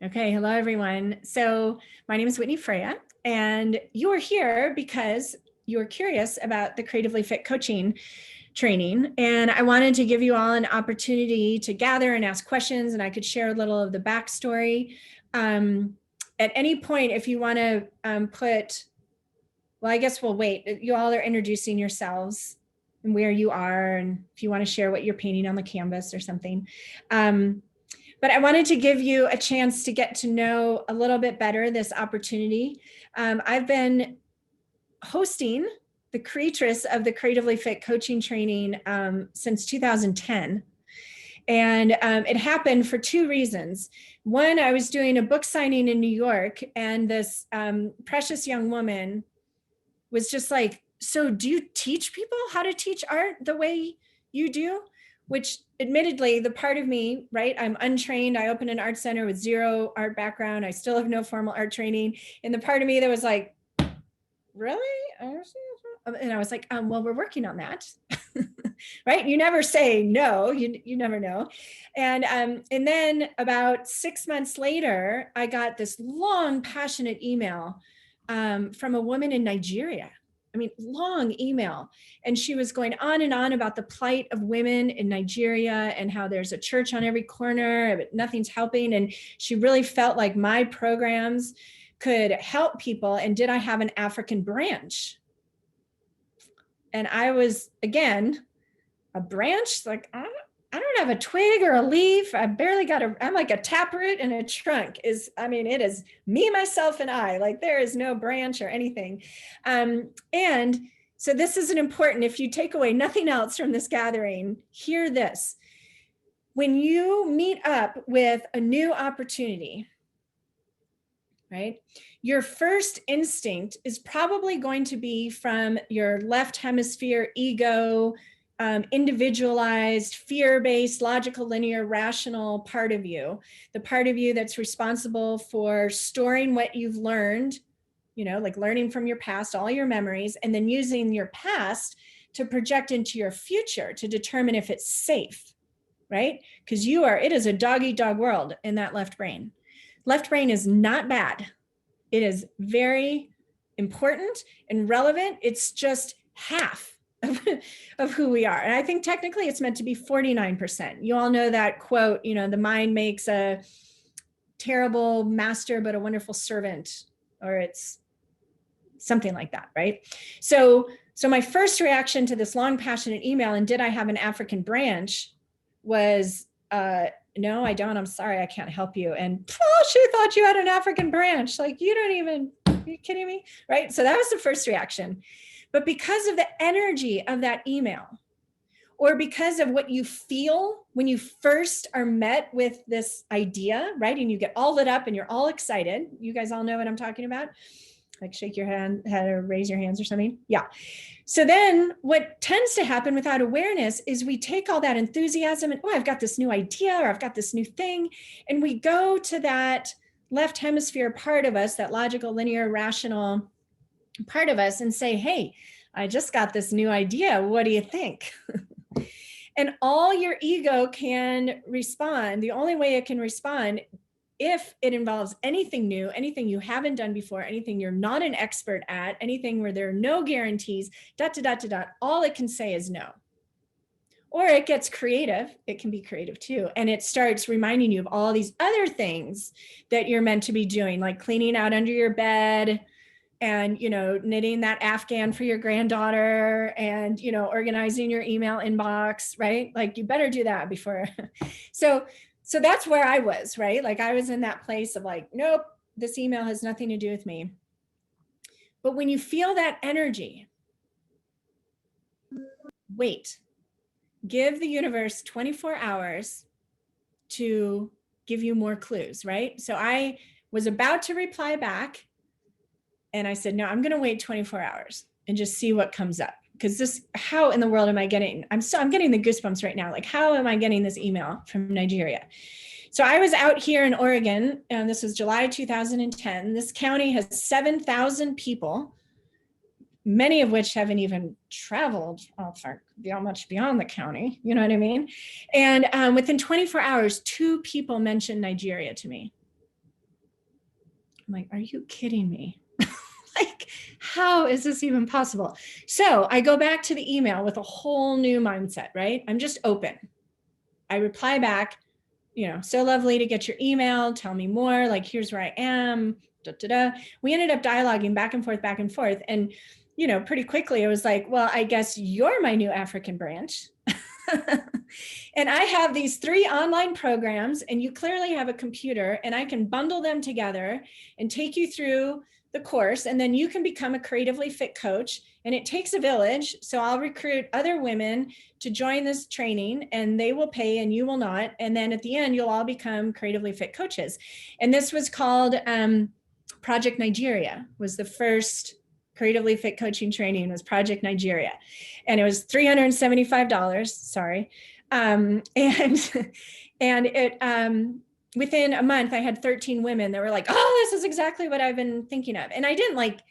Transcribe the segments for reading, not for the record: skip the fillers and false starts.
Okay, hello everyone. So my name is Whitney Freya, and you are here because you are curious about the Creatively Fit coaching training. And I wanted to give you all an opportunity to gather and ask questions, and I could share a little of the backstory. At any point, if you want to well, I guess we'll wait. You all are introducing yourselves and where you are, and if you want to share what you're painting on the canvas or something. But I wanted to give you a chance to get to know a little bit better this opportunity. I've been hosting the creatress of the Creatively Fit coaching training since 2010. And it happened for two reasons. One, I was doing a book signing in New York, and this precious young woman was just like, so do you teach people how to teach art the way you do? Which admittedly, the part of me, right, I'm untrained. I opened an art center with zero art background. I still have no formal art training. And the part of me that was like, really? And I was like, well, we're working on that. Right? You never say no, you never know. And then about 6 months later, I got this long, passionate email from a woman in Nigeria. I mean, long email. And she was going on and on about the plight of women in Nigeria and how there's a church on every corner, but nothing's helping. And she really felt like my programs could help people. And did I have an African branch? And I was, again, a branch, like, I don't have a twig or a leaf. I barely got I'm like a taproot in a trunk. It is me, myself, and I. Like, there is no branch or anything. And so this is an important, if you take away nothing else from this gathering, hear this. When you meet up with a new opportunity, right, your first instinct is probably going to be from your left hemisphere ego, individualized, fear-based, logical, linear, rational part of you, the part of you that's responsible for storing what you've learned, like learning from your past, all your memories, and then using your past to project into your future to determine if it's safe, right? Because it is a dog-eat-dog world in that left brain. Left brain is not bad. It is very important and relevant. It's just half of who we are. And I think technically it's meant to be 49%. You all know that quote, the mind makes a terrible master, but a wonderful servant, or it's something like that, right? So my first reaction to this long, passionate email, and did I have an African branch, was, no, I don't. I'm sorry, I can't help you. And she thought you had an African branch. Like, are you kidding me? Right? So that was the first reaction. But because of the energy of that email, or because of what you feel when you first are met with this idea, right? And you get all lit up and you're all excited. You guys all know what I'm talking about? Like, shake your head or raise your hands or something. Yeah. So then what tends to happen without awareness is we take all that enthusiasm and, I've got this new idea, or I've got this new thing. And we go to that left hemisphere part of us, that logical, linear, rational part of us, and say, hey, I just got this new idea. What do you think? And all your ego can respond. The only way it can respond, if it involves anything new, anything you haven't done before, anything you're not an expert at, anything where there are no guarantees, ... all it can say is no. Or it gets creative. It can be creative too. And it starts reminding you of all these other things that you're meant to be doing, like cleaning out under your bed, and, knitting that Afghan for your granddaughter, and, organizing your email inbox, right? Like, you better do that before. So that's where I was, right? Like, I was in that place of like, nope, this email has nothing to do with me. But when you feel that energy, wait, give the universe 24 hours to give you more clues, right? So I was about to reply back, and I said, no, I'm going to wait 24 hours and just see what comes up. Because how in the world am I getting, I'm getting the goosebumps right now. Like, how am I getting this email from Nigeria? So I was out here in Oregon, and this was July 2010. This county has 7,000 people, many of which haven't even traveled much beyond the county. You know what I mean? And within 24 hours, 2 people mentioned Nigeria to me. I'm like, are you kidding me? Like, how is this even possible? So I go back to the email with a whole new mindset, right? I'm just open. I reply back, so lovely to get your email. Tell me more. Like, here's where I am. Da, da, da. We ended up dialoguing back and forth, back and forth. And, pretty quickly, it was like, well, I guess you're my new African branch. And I have these 3 online programs, and you clearly have a computer, and I can bundle them together and take you through the course, and then you can become a creatively fit coach. And it takes a village. So I'll recruit other women to join this training, and they will pay and you will not. And then at the end, you'll all become creatively fit coaches. And this was called Project Nigeria, was the first creatively fit coaching training, was Project Nigeria. And it was $375, sorry. And it, within a month, I had 13 women that were like, oh, this is exactly what I've been thinking of. And I didn't like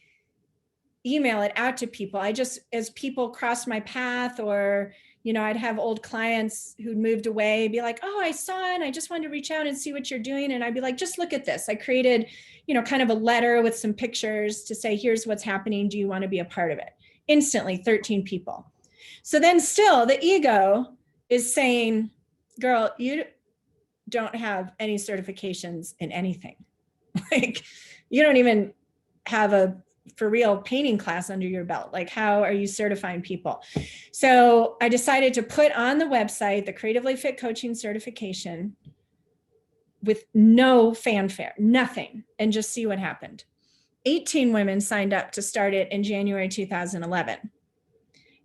email it out to people. I just, as people crossed my path, or, I'd have old clients who'd moved away be like, oh, I saw it, and I just wanted to reach out and see what you're doing. And I'd be like, just look at this. I created, kind of a letter with some pictures to say, here's what's happening. Do you want to be a part of it? Instantly, 13 people. So then still the ego is saying, girl, you don't have any certifications in anything. Like, you don't even have a for real painting class under your belt. Like, how are you certifying people? So I decided to put on the website the Creatively Fit Coaching certification with no fanfare, nothing, and just see what happened. 18 women signed up to start it in January 2011.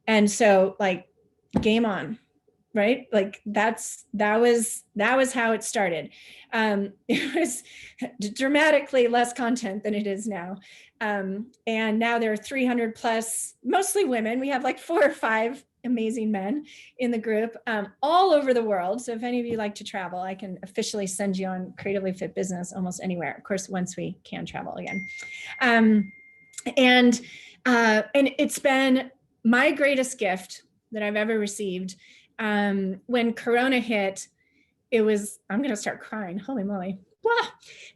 And so, like, game on, right? Like, that was how it started. It was dramatically less content than it is now. And now there are 300 plus, mostly women. We have like 4 or 5 amazing men in the group, all over the world. So if any of you like to travel, I can officially send you on Creatively Fit Business almost anywhere. Of course, once we can travel again. And it's been my greatest gift that I've ever received. When Corona hit, it was, I'm going to start crying. Holy moly.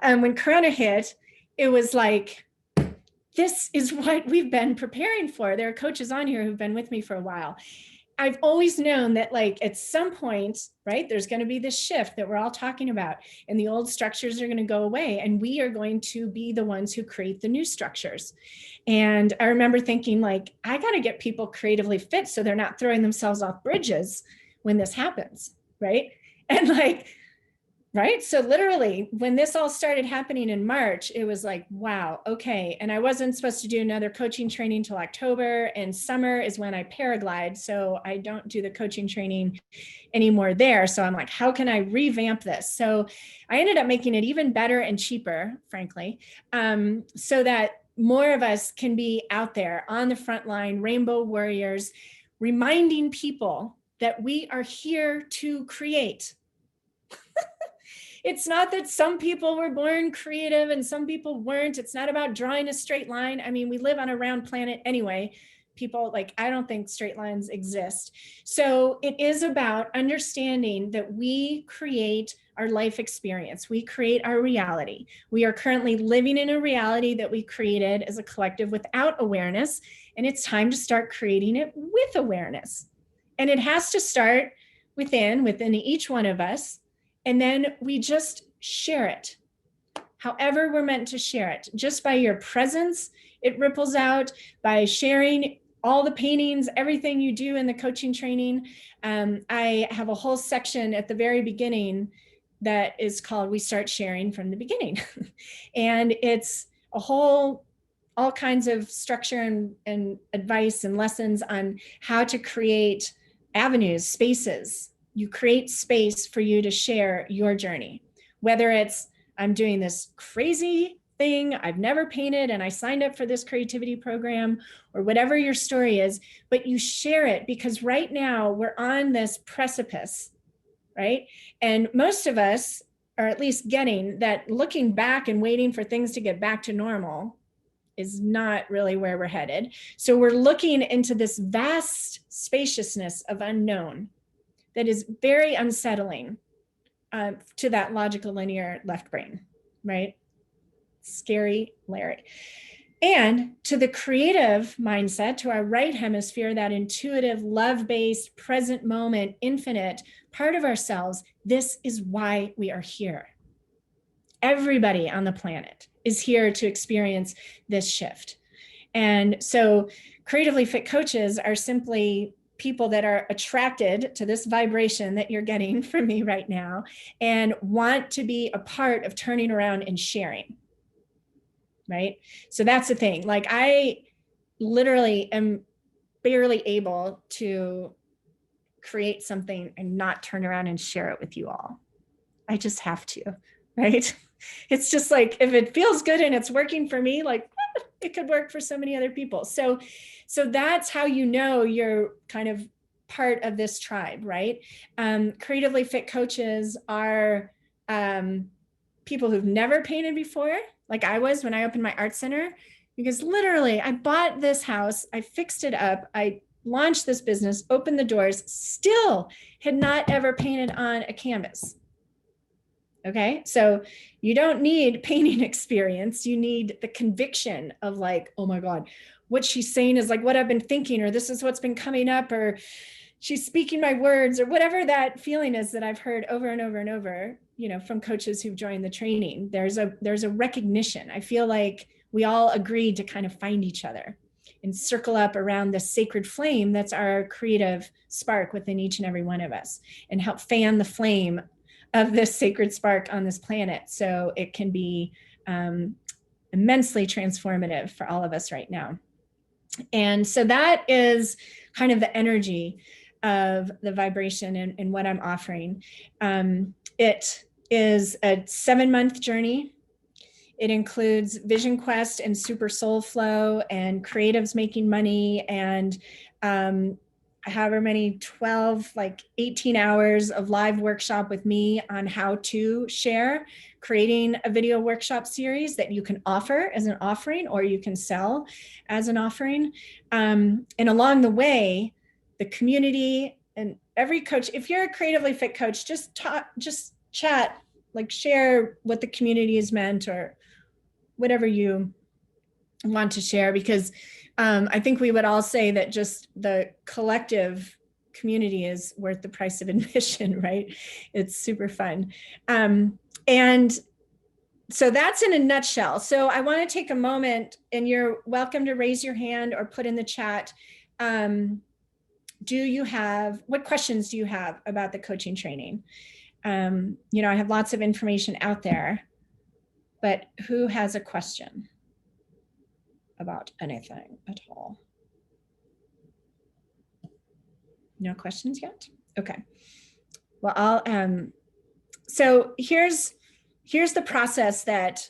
When Corona hit, it was like, this is what we've been preparing for. There are coaches on here who've been with me for a while. I've always known that, like, at some point, right, there's going to be this shift that we're all talking about, and the old structures are going to go away, and we are going to be the ones who create the new structures. And I remember thinking, like, I got to get people creatively fit so they're not throwing themselves off bridges when this happens, right? And like, right? So literally, when this all started happening in March, it was like, wow, okay. And I wasn't supposed to do another coaching training till October, and summer is when I paraglide. So I don't do the coaching training anymore there. So I'm like, how can I revamp this? So I ended up making it even better and cheaper, frankly, so that more of us can be out there on the front line, rainbow warriors, reminding people that we are here to create. It's not that some people were born creative and some people weren't. It's not about drawing a straight line. I mean, we live on a round planet anyway. People, like, I don't think straight lines exist. So it is about understanding that we create our life experience. We create our reality. We are currently living in a reality that we created as a collective without awareness. And it's time to start creating it with awareness. And it has to start within each one of us. And then we just share it, however we're meant to share it. Just by your presence, it ripples out. By sharing all the paintings, everything you do in the coaching training. I have a whole section at the very beginning that is called We Start Sharing from the Beginning. And it's a whole, all kinds of structure and advice and lessons on how to create avenues, spaces. You create space for you to share your journey, whether it's, I'm doing this crazy thing, I've never painted and I signed up for this creativity program, or whatever your story is, but you share it, because right now we're on this precipice, right? And most of us are at least getting that looking back and waiting for things to get back to normal is not really where we're headed. So we're looking into this vast spaciousness of unknown that is very unsettling to that logical linear left brain, right? Scary Larry. And to the creative mindset, to our right hemisphere, that intuitive, love-based, present moment, infinite part of ourselves, this is why we are here. Everybody on the planet is here to experience this shift. And so creatively fit coaches are simply people that are attracted to this vibration that you're getting from me right now and want to be a part of turning around and sharing. Right? So that's the thing. Like, I literally am barely able to create something and not turn around and share it with you all. I just have to, right? It's just like, if it feels good and it's working for me, like it could work for so many other people. So that's how you know you're kind of part of this tribe, right? Creatively fit coaches are people who've never painted before, like I was when I opened my art center, because literally I bought this house, I fixed it up, I launched this business, opened the doors, still had not ever painted on a canvas. Okay, so you don't need painting experience. You need the conviction of like, oh my God, what she's saying is like what I've been thinking, or this is what's been coming up, or she's speaking my words, or whatever that feeling is that I've heard over and over and over, you know, from coaches who've joined the training. There's a recognition. I feel like we all agreed to kind of find each other and circle up around the sacred flame that's our creative spark within each and every one of us, and help fan the flame of this sacred spark on this planet so it can be immensely transformative for all of us right now. And so that is kind of the energy of the vibration and what I'm offering. It is a 7-month journey. It includes Vision Quest and Super Soul Flow and Creatives Making Money and however many 12, like 18 hours of live workshop with me on how to share, creating a video workshop series that you can offer as an offering, or you can sell as an offering. And along the way, the community and every coach, if you're a creatively fit coach, just chat, like share what the community has meant or whatever you want to share, because I think we would all say that just the collective community is worth the price of admission, right? It's super fun. And so that's in a nutshell. So I want to take a moment, and you're welcome to raise your hand or put in the chat. What questions do you have about the coaching training? You know, I have lots of information out there, but who has a question about anything at all? No questions yet? Okay. Well, so here's the process that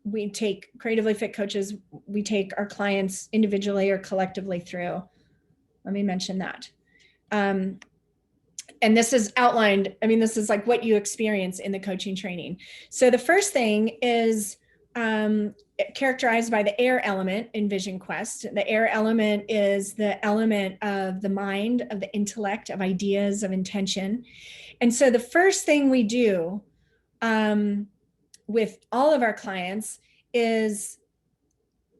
we take, creatively fit coaches, we take our clients individually or collectively through. Let me mention that. And this is outlined, I mean, this is like what you experience in the coaching training. So the first thing is characterized by the air element in Vision Quest. The air element is the element of the mind, of the intellect, of ideas, of intention. And so the first thing we do with all of our clients is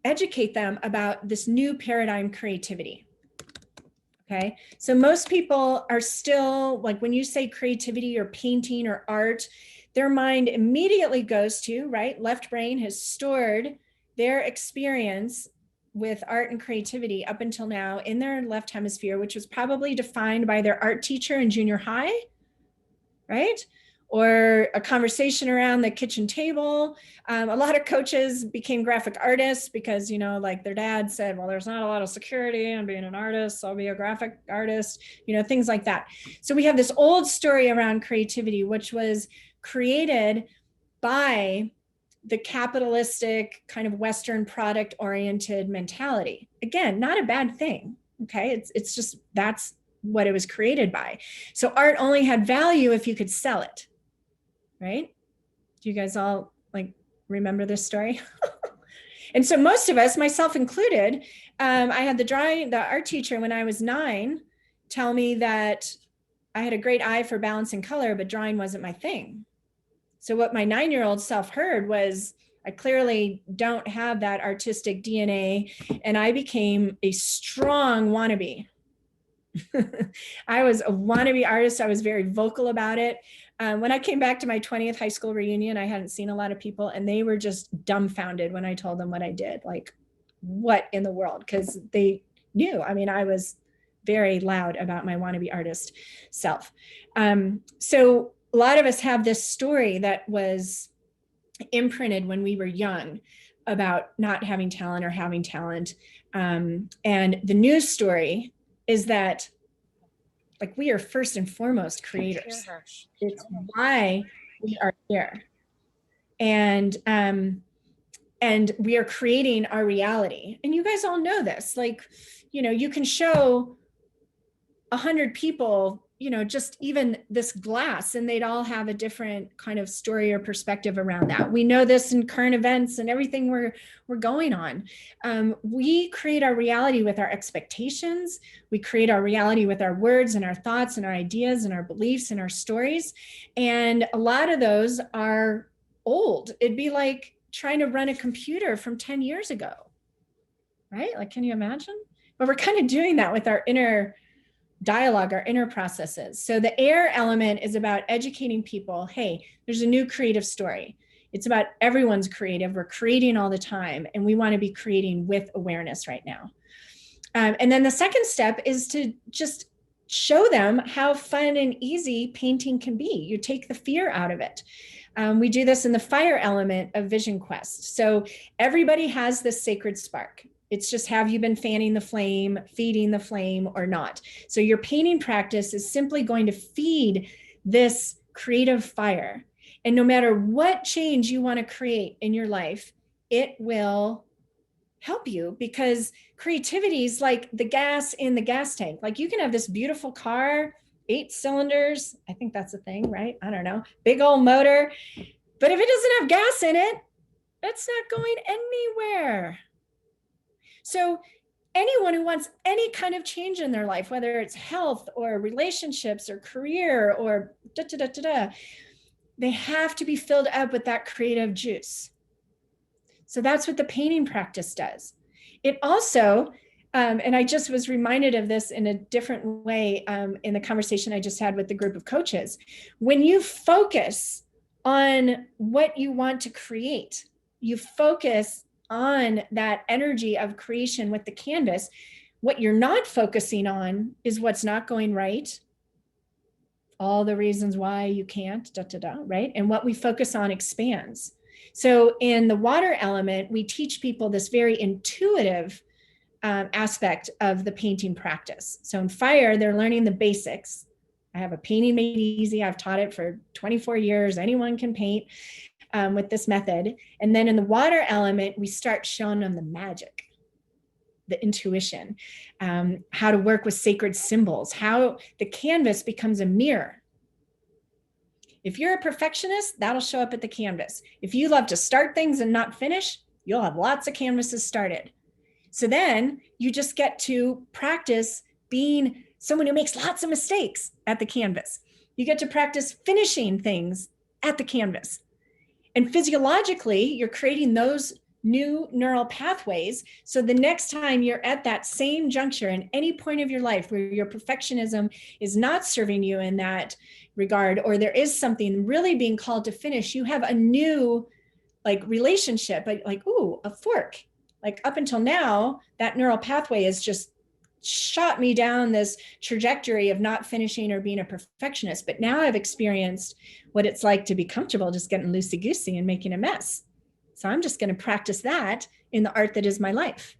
educate them about this new paradigm creativity. Okay, so most people are still, like when you say creativity or painting or art, their mind immediately goes to, right? Left brain has stored their experience with art and creativity up until now in their left hemisphere, which was probably defined by their art teacher in junior high, right? Or a conversation around the kitchen table. A lot of coaches became graphic artists because, you know, like their dad said, well, there's not a lot of security in being an artist, so I'll be a graphic artist, you know, things like that. So we have this old story around creativity, which was created by the capitalistic kind of Western product oriented mentality. Again, not a bad thing. Okay. It's just, that's what it was created by. So art only had value if you could sell it. Right? Do you guys all like remember this story? And so most of us, myself included, I had the art teacher when I was 9 tell me that I had a great eye for balance and color, but drawing wasn't my thing. So what my 9-year-old self heard was, I clearly don't have that artistic DNA, and I became a strong wannabe. I was a wannabe artist. I was very vocal about it. When I came back to my 20th high school reunion, I hadn't seen a lot of people, and they were just dumbfounded when I told them what I did. Like, what in the world? Because they knew. I mean, I was very loud about my wannabe artist self. So a lot of us have this story that was imprinted when we were young about not having talent or having talent. And the news story is that, like, we are first and foremost creators. It's why we are here. And we are creating our reality. And you guys all know this. Like, you know, you can show 100 people, you know, just even this glass, and they'd all have a different kind of story or perspective around that. We know this in current events and everything we're going on. We create our reality with our expectations. We create our reality with our words and our thoughts and our ideas and our beliefs and our stories. And a lot of those are old. It'd be like trying to run a computer from 10 years ago, right? Like, can you imagine? But we're kind of doing that with our inner dialogue, our inner processes. So the air element is about educating people. Hey, there's a new creative story. It's about everyone's creative. We're creating all the time, and we want to be creating with awareness right now. And then the second step is to just show them how fun and easy painting can be. You take the fear out of it. We do this in the fire element of Vision Quest. So everybody has this sacred spark. It's just, have you been fanning the flame, feeding the flame, or not? So your painting practice is simply going to feed this creative fire. And no matter what change you want to create in your life, it will help you, because creativity is like the gas in the gas tank. Like, you can have this beautiful car, 8 cylinders. I think that's a thing, right? I don't know. Big old motor. But if it doesn't have gas in it, it's not going anywhere. So anyone who wants any kind of change in their life, whether it's health or relationships or career or they have to be filled up with that creative juice. So that's what the painting practice does. It also, and I just was reminded of this in a different way in the conversation I just had with the group of coaches. When you focus on what you want to create, you focus on that energy of creation with the canvas. What you're not focusing on is what's not going right, all the reasons why you can't, right? And what we focus on expands. So in the water element, we teach people this very intuitive aspect of the painting practice. So in fire, they're learning the basics. I have a painting made easy. I've taught it for 24 years. Anyone can paint with this method. And then in the water element, we start showing them the magic, the intuition, how to work with sacred symbols, how the canvas becomes a mirror. If you're a perfectionist, that'll show up at the canvas. If you love to start things and not finish, you'll have lots of canvases started. So then you just get to practice being someone who makes lots of mistakes at the canvas. You get to practice finishing things at the canvas. And physiologically, you're creating those new neural pathways. So the next time you're at that same juncture in any point of your life where your perfectionism is not serving you in that regard, or there is something really being called to finish, you have a new relationship, like, ooh, a fork. Like, up until now, that neural pathway is just shot me down this trajectory of not finishing or being a perfectionist. But now I've experienced what it's like to be comfortable just getting loosey-goosey and making a mess. So I'm just going to practice that in the art that is my life,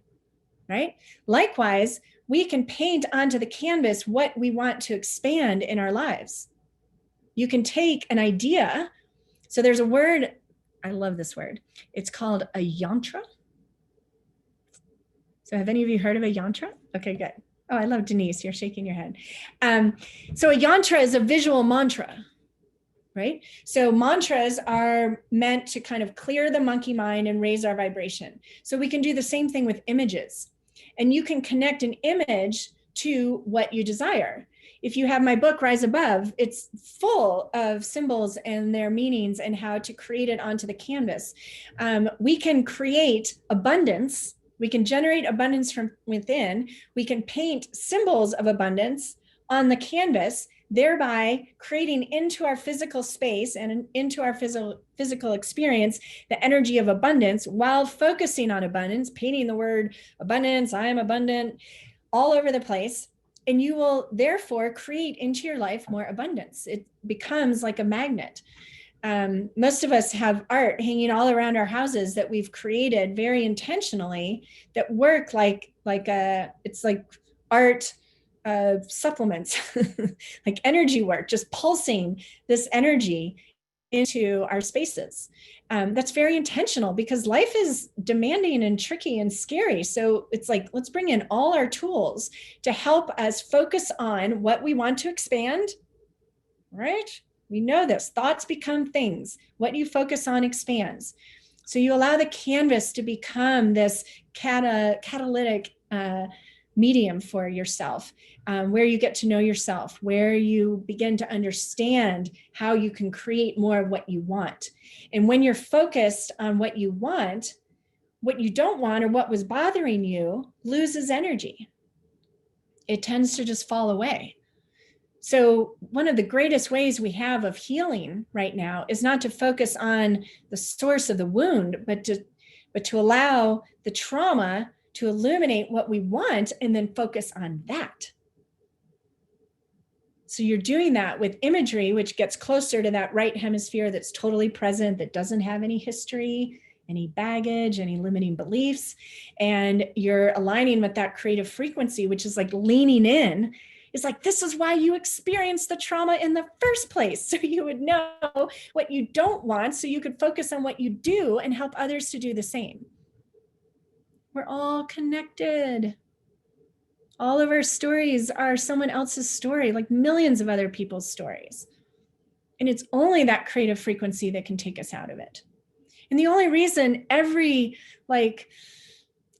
right? Likewise, we can paint onto the canvas what we want to expand in our lives. You can take an idea. So there's a word, I love this word. It's called a yantra. So have any of you heard of a yantra? Okay, good. Oh, I love Denise, you're shaking your head. So a yantra is a visual mantra, right? So mantras are meant to kind of clear the monkey mind and raise our vibration. So we can do the same thing with images. And you can connect an image to what you desire. if you have my book, Rise Above, it's full of symbols and their meanings and how to create it onto the canvas. We can create abundance. We can generate abundance from within. We can paint symbols of abundance on the canvas, thereby creating into our physical space and into our physical experience the energy of abundance while focusing on abundance, painting the word abundance, I am abundant, all over the place. And you will therefore create into your life more abundance. It becomes like a magnet. Most of us have art hanging all around our houses that we've created very intentionally that work it's like art supplements, like energy work, just pulsing this energy into our spaces. That's very intentional because life is demanding and tricky and scary. So it's like, let's bring in all our tools to help us focus on what we want to expand, right? We know this, thoughts become things. What you focus on expands. So you allow the canvas to become this catalytic medium for yourself, where you get to know yourself, where you begin to understand how you can create more of what you want. And when you're focused on what you want, what you don't want or what was bothering you loses energy. It tends to just fall away. So one of the greatest ways we have of healing right now is not to focus on the source of the wound, but to allow the trauma to illuminate what we want and then focus on that. So you're doing that with imagery, which gets closer to that right hemisphere that's totally present, that doesn't have any history, any baggage, any limiting beliefs. And you're aligning with that creative frequency, which is like leaning in. It's like, this is why you experienced the trauma in the first place. So you would know what you don't want, so you could focus on what you do and help others to do the same. We're all connected. All of our stories are someone else's story, like millions of other people's stories. And it's only that creative frequency that can take us out of it. And the only reason every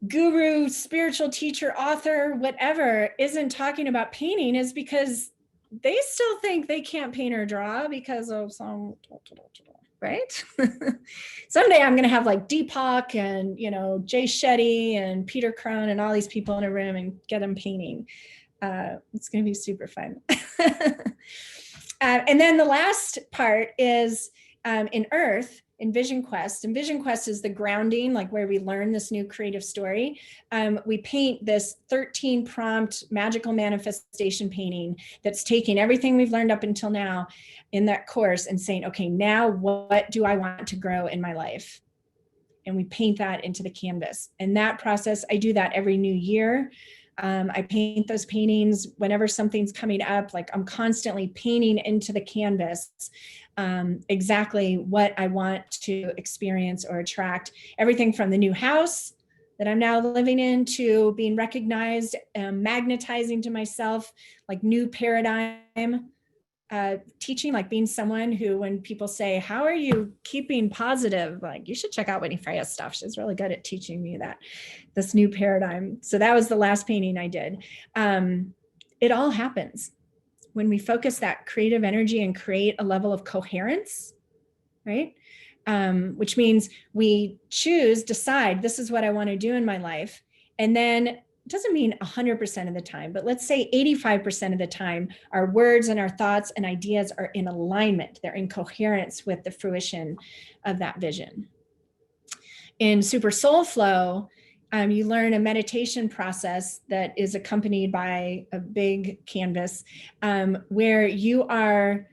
guru, spiritual teacher, author, whatever, isn't talking about painting is because they still think they can't paint or draw because of some, right? Someday I'm going to have Deepak and, Jay Shetty and Peter Crone and all these people in a room and get them painting. It's going to be super fun. And then the last part is in Earth, in Vision Quest. And Vision Quest is the grounding, where we learn this new creative story. We paint this 13 prompt magical manifestation painting that's taking everything we've learned up until now in that course and saying, okay, now what do I want to grow in my life? And we paint that into the canvas. And that process, I do that every new year. I paint those paintings whenever something's coming up, I'm constantly painting into the canvas exactly what I want to experience or attract. Everything from the new house that I'm now living in to being recognized, magnetizing to myself, new paradigm teaching, being someone who, when people say, how are you keeping positive? You should check out Whitney Freya's stuff. She's really good at teaching me this new paradigm. So that was the last painting I did. It all happens when we focus that creative energy and create a level of coherence, right? Which means we decide, this is what I want to do in my life. And then it doesn't mean 100% of the time, but let's say 85% of the time, our words and our thoughts and ideas are in alignment. They're in coherence with the fruition of that vision. In Super Soul Flow, you learn a meditation process that is accompanied by a big canvas where you are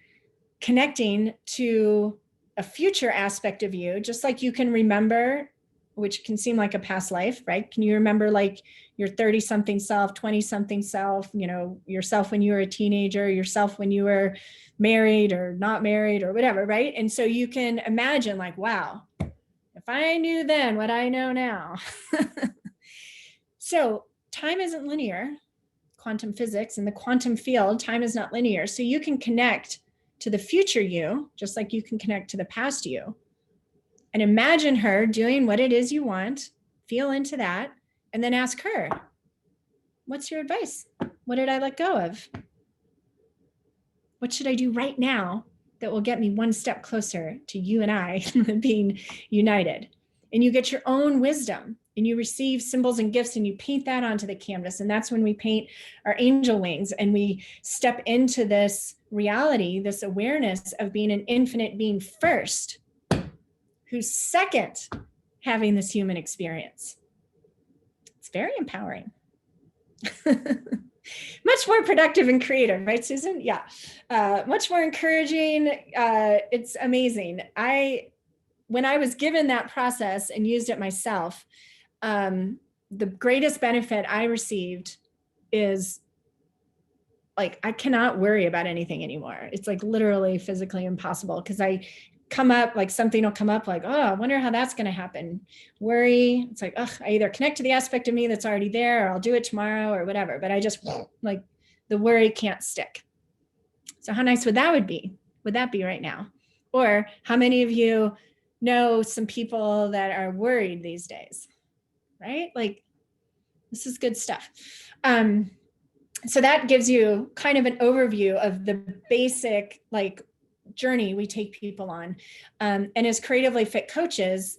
connecting to a future aspect of you, just like you can remember, which can seem like a past life, right? Can you remember your 30-something self, 20-something self, yourself when you were a teenager, yourself when you were married or not married or whatever, right? And so you can imagine wow, if I knew then what I know now. So time isn't linear. Quantum physics and the quantum field, time is not linear. So you can connect to the future you, just like you can connect to the past you. And imagine her doing what it is you want, feel into that, and then ask her, what's your advice? What did I let go of? What should I do right now that will get me one step closer to you and I being united? And you get your own wisdom, and you receive symbols and gifts, and you paint that onto the canvas. And that's when we paint our angel wings, and we step into this reality, this awareness of being an infinite being first, who's second having this human experience. It's very empowering. Much more productive and creative, right, Susan? Yeah. Much more encouraging. It's amazing. When I was given that process and used it myself, the greatest benefit I received is like, I cannot worry about anything anymore. It's like literally physically impossible, because I come up, like something will come up like, oh, I wonder how that's going to happen. Worry. It's like, oh, I either connect to the aspect of me that's already there, or I'll do it tomorrow or whatever. But I just like, the worry can't stick. So how nice would that be right now? Or how many of you know some people that are worried these days, right? Like, this is good stuff. So that gives you kind of an overview of the basic like journey we take people on. And as creatively fit coaches,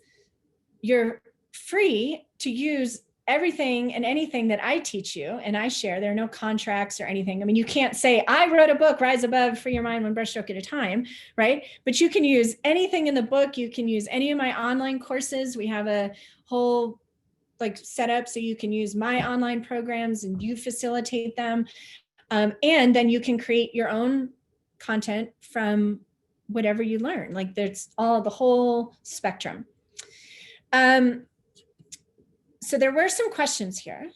you're free to use everything and anything that I teach you and I share. There are no contracts or anything. I mean, you can't say, I wrote a book, Rise Above, Free Your Mind One Brushstroke at a Time, right? But you can use anything in the book. You can use any of my online courses. We have a whole like set up so you can use my online programs and you facilitate them. And then you can create your own content from whatever you learn. Like there's the whole spectrum. So there were some questions here.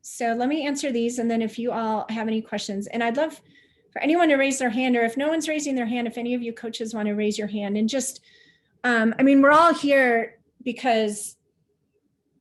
So let me answer these. And then if you all have any questions, and I'd love for anyone to raise their hand, or if no one's raising their hand, if any of you coaches want to raise your hand and just, I mean, we're all here because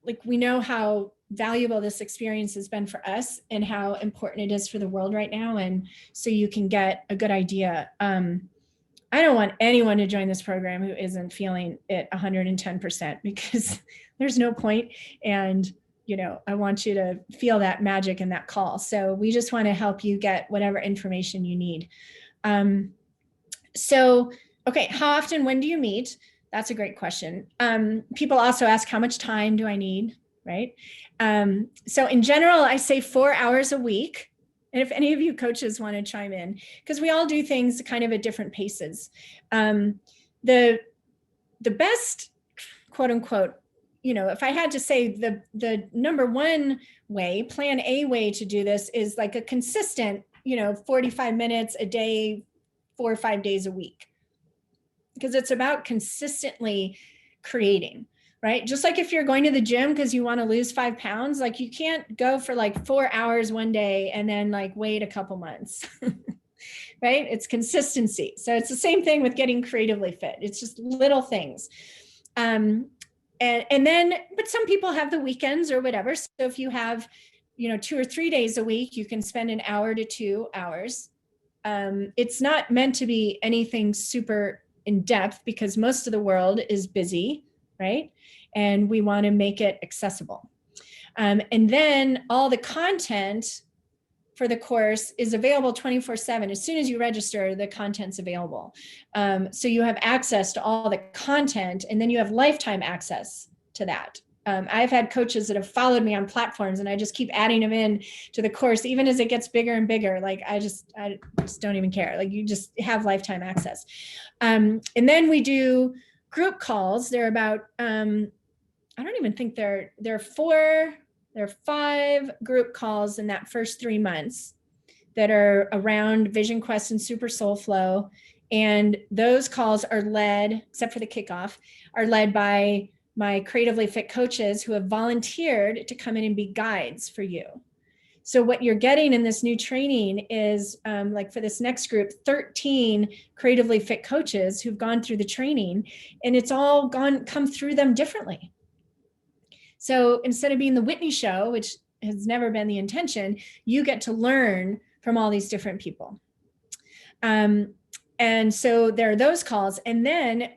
like we know how valuable this experience has been for us and how important it is for the world right now. And so you can get a good idea. I don't want anyone to join this program who isn't feeling it 110%, because there's no point. And, you know, I want you to feel that magic and that call. So we just want to help you get whatever information you need. Okay, how often, when do you meet? That's a great question. People also ask, how much time do I need, right? So in general, I say 4 hours a week. And if any of you coaches want to chime in, because we all do things kind of at different paces. The best, quote unquote, you know, if I had to say the number one way, plan A way to do this is like a consistent, you know, 45 minutes a day, 4 or 5 days a week. Because it's about consistently creating, right? Just like if you're going to the gym because you want to lose 5 pounds, like you can't go for like 4 hours one day and then like wait a couple months, right? It's consistency. So it's the same thing with getting creatively fit. It's just little things. And then, but some people have the weekends or whatever. So if you have, you know, 2 or 3 days a week, you can spend 1 hour to 2 hours. It's not meant to be anything super in depth because most of the world is busy, right? And we want to make it accessible. And then all the content for the course is available 24/7. As soon as you register, the content's available. So you have access to all the content, and then you have lifetime access to that. I've had coaches that have followed me on platforms, and I just keep adding them in to the course, even as it gets bigger and bigger. Like I just don't even care. Like you just have lifetime access. And then we do group calls. They're about, I don't even think there are 5 group calls in that first 3 months that are around Vision Quest and Super Soul Flow. And those calls are led, except for the kickoff, are led by my creatively fit coaches who have volunteered to come in and be guides for you. So what you're getting in this new training is like for this next group, 13 creatively fit coaches who've gone through the training, and it's all come through them differently. So instead of being the Whitney show, which has never been the intention, you get to learn from all these different people. And so there are those calls. And then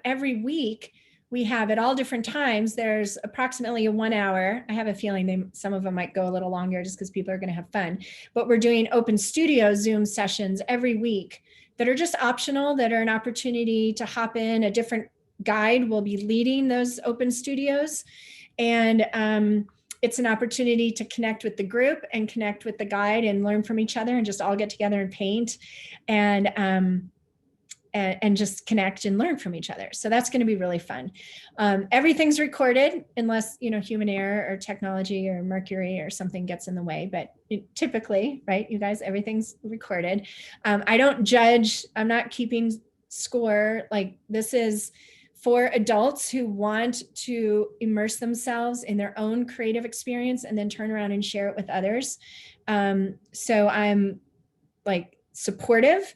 every week we have at all different times. There's approximately a 1 hour. I have a feeling some of them might go a little longer just because people are going to have fun. But we're doing open studio Zoom sessions every week that are just optional, that are an opportunity to hop in. A different guide will be leading those open studios. And it's an opportunity to connect with the group and connect with the guide and learn from each other and just all get together and paint and just connect and learn from each other. So that's going to be really fun. Everything's recorded unless, human error or technology or Mercury or something gets in the way. But typically, right, you guys, everything's recorded. I don't judge. I'm not keeping score. Like, this is for adults who want to immerse themselves in their own creative experience and then turn around and share it with others. So I'm like supportive.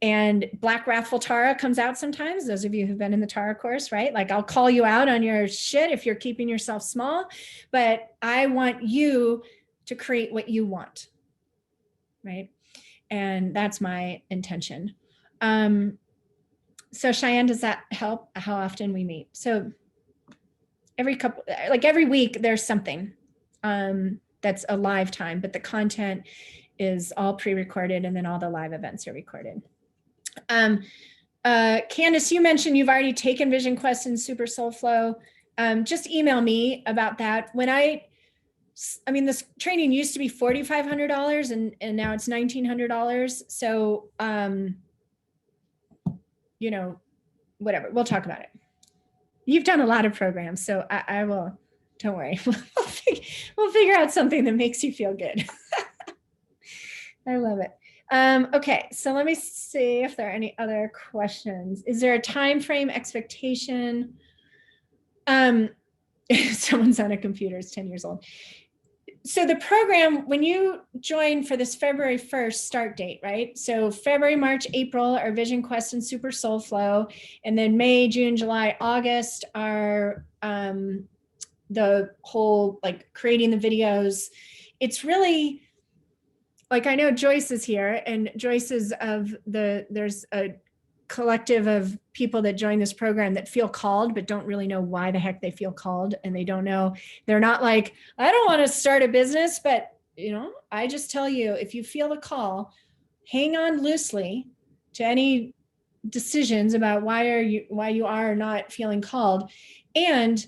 And Black Wrathful Tara comes out sometimes. Those of you who've been in the Tara course, right? Like, I'll call you out on your shit if you're keeping yourself small, but I want you to create what you want, right? And that's my intention. So Cheyenne, does that help? How often we meet? So every week there's something that's a live time, but the content is all pre-recorded, and then all the live events are recorded. Candace, you mentioned you've already taken Vision Quest and Super Soul Flow. Just email me about that. When I mean, this training used to be $4,500 and now it's $1,900. So, whatever, we'll talk about it. You've done a lot of programs, so I will, don't worry. We'll figure out something that makes you feel good. I love it. Okay, so let me see if there are any other questions. Is there a time frame expectation? Someone's on a computer, is 10 years old. So the program, when you join for this February 1st start date, right? So February, March, April are Vision Quest and Super Soul Flow. And then May, June, July, August are the whole, like, creating the videos. It's really, like, I know Joyce is here, and Joyce is there's a collective of people that join this program that feel called, but don't really know why the heck they feel called. And they don't know, they're not like, I don't want to start a business, but I just tell you, if you feel the call, hang on loosely to any decisions about why you are not feeling called. And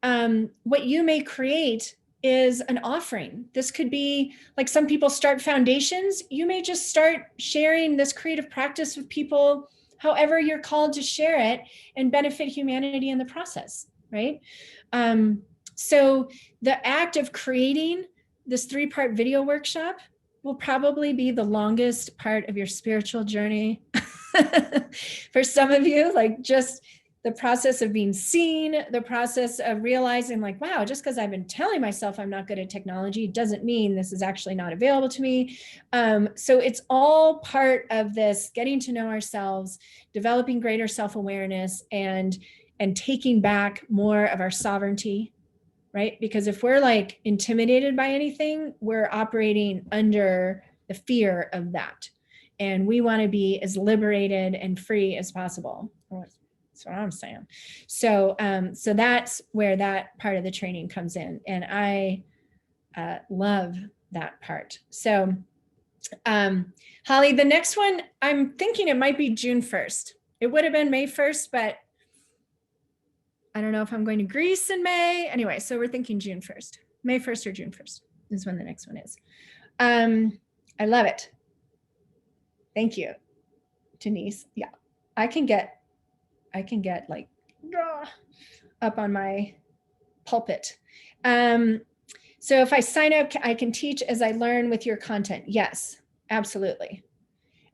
what you may create is an offering. This could be like, some people start foundations. You may just start sharing this creative practice with people, however you're called to share it, and benefit humanity in the process, right? So the act of creating this 3-part video workshop will probably be the longest part of your spiritual journey. For some of you, like, just the process of being seen, the process of realizing, like, wow, just because I've been telling myself I'm not good at technology doesn't mean this is actually not available to me. So it's all part of this getting to know ourselves, developing greater self-awareness, and taking back more of our sovereignty, right? Because if we're like intimidated by anything, we're operating under the fear of that. And we want to be as liberated and free as possible. That's what I'm saying. So, so that's where that part of the training comes in. And I love that part. So, Holly, the next one, I'm thinking it might be June 1st. It would have been May 1st, but I don't know if I'm going to Greece in May. Anyway, so we're thinking June 1st. May 1st or June 1st is when the next one is. I love it. Thank you, Denise. Yeah, I can get like up on my pulpit. So if I sign up, I can teach as I learn with your content. Yes, absolutely.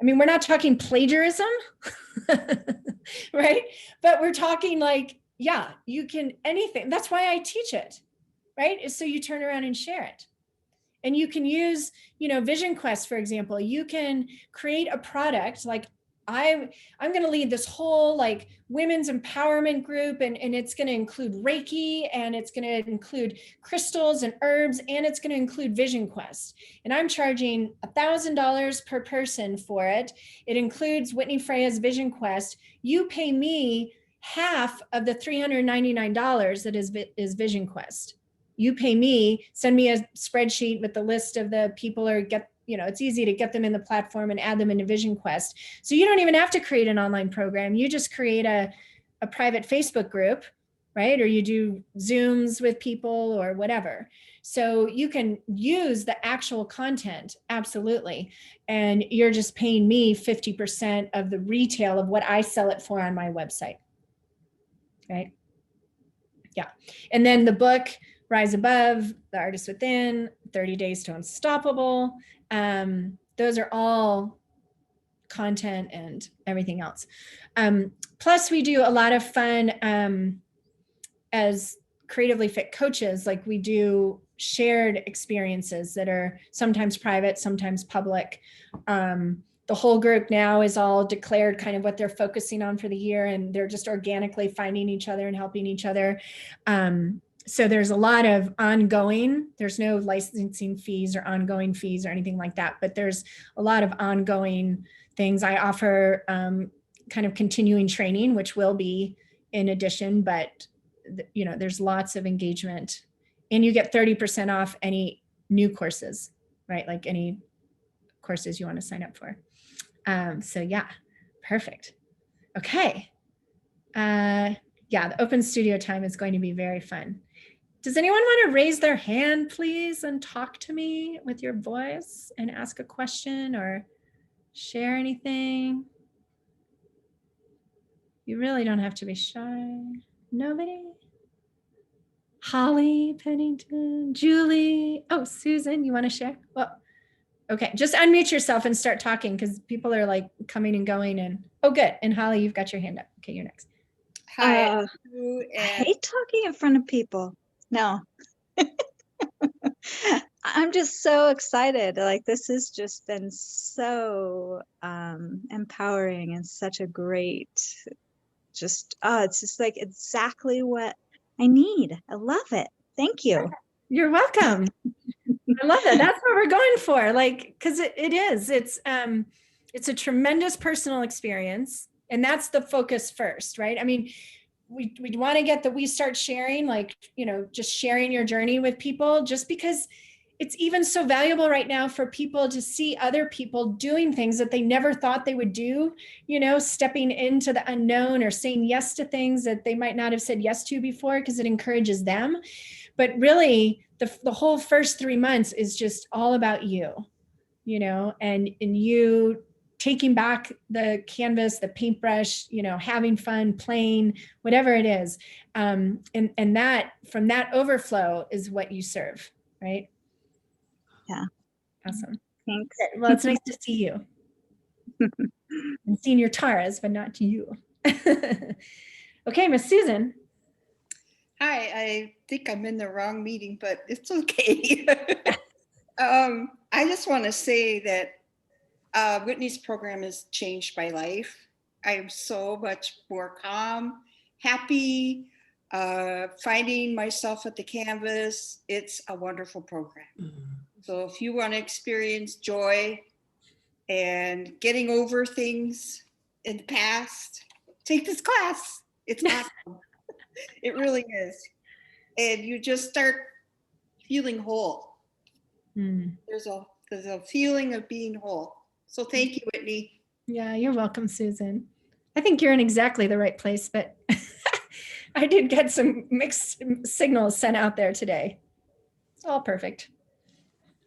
I mean, we're not talking plagiarism, right? But we're talking like, yeah, you can anything. That's why I teach it, right? Is so you turn around and share it. And you can use, Vision Quest, for example. You can create a product like, I'm going to lead this whole like women's empowerment group, and it's going to include Reiki, and it's going to include crystals and herbs, and it's going to include Vision Quest. And I'm charging $1,000 per person for it. It includes Whitney Freya's Vision Quest. You pay me half of the $399 that is Vision Quest. You pay me, send me a spreadsheet with the list of the people, or get, it's easy to get them in the platform and add them into Vision Quest. So you don't even have to create an online program. You just create a private Facebook group, right? Or you do Zooms with people or whatever. So you can use the actual content, absolutely. And you're just paying me 50% of the retail of what I sell it for on my website, right? Yeah. And then the book, Rise Above, The Artist Within, 30 Days to Unstoppable. Those are all content and everything else. Plus we do a lot of fun as creatively fit coaches. Like we do shared experiences that are sometimes private, sometimes public. The whole group now is all declared kind of what they're focusing on for the year, and they're just organically finding each other and helping each other. So there's a lot of ongoing, there's no licensing fees or ongoing fees or anything like that, but there's a lot of ongoing things. I offer kind of continuing training, which will be in addition, but there's lots of engagement, and you get 30% off any new courses, right? Like any courses you want to sign up for. So yeah, perfect. Okay. Yeah, the open studio time is going to be very fun. Does anyone want to raise their hand, please, and talk to me with your voice and ask a question or share anything? You really don't have to be shy. Nobody? Holly Pennington, Julie. Oh, Susan, you want to share? Well, okay, just unmute yourself and start talking, because people are like coming and going. And oh, good. And Holly, you've got your hand up. Okay, you're next. Hi. I hate talking in front of people. No. I'm just so excited. Like, this has just been so empowering and such a great, it's just like exactly what I need. I love it. Thank you. You're welcome. I love it. That's what we're going for. Like, because it is. It's a tremendous personal experience, and that's the focus first, right? I mean, we want to get that we start sharing, like, just sharing your journey with people, just because it's even so valuable right now for people to see other people doing things that they never thought they would do, stepping into the unknown or saying yes to things that they might not have said yes to before, because it encourages them. But really, the whole first 3 months is just all about you, and you taking back the canvas, the paintbrush, having fun, playing, whatever it is. And that, from that overflow is what you serve, right? Yeah. Awesome. Thanks. Well, it's nice to see you. I'm seeing your Taras, but not you. Okay, Miss Susan. Hi, I think I'm in the wrong meeting, but it's okay. I just want to say that Whitney's program has changed my life. I am so much more calm, happy, finding myself at the canvas. It's a wonderful program. Mm-hmm. So if you want to experience joy and getting over things in the past, take this class. It's awesome. It really is. And you just start feeling whole. Mm. There's a feeling of being whole. So thank you, Whitney. Yeah, you're welcome, Susan. I think you're in exactly the right place, but I did get some mixed signals sent out there today. It's all perfect.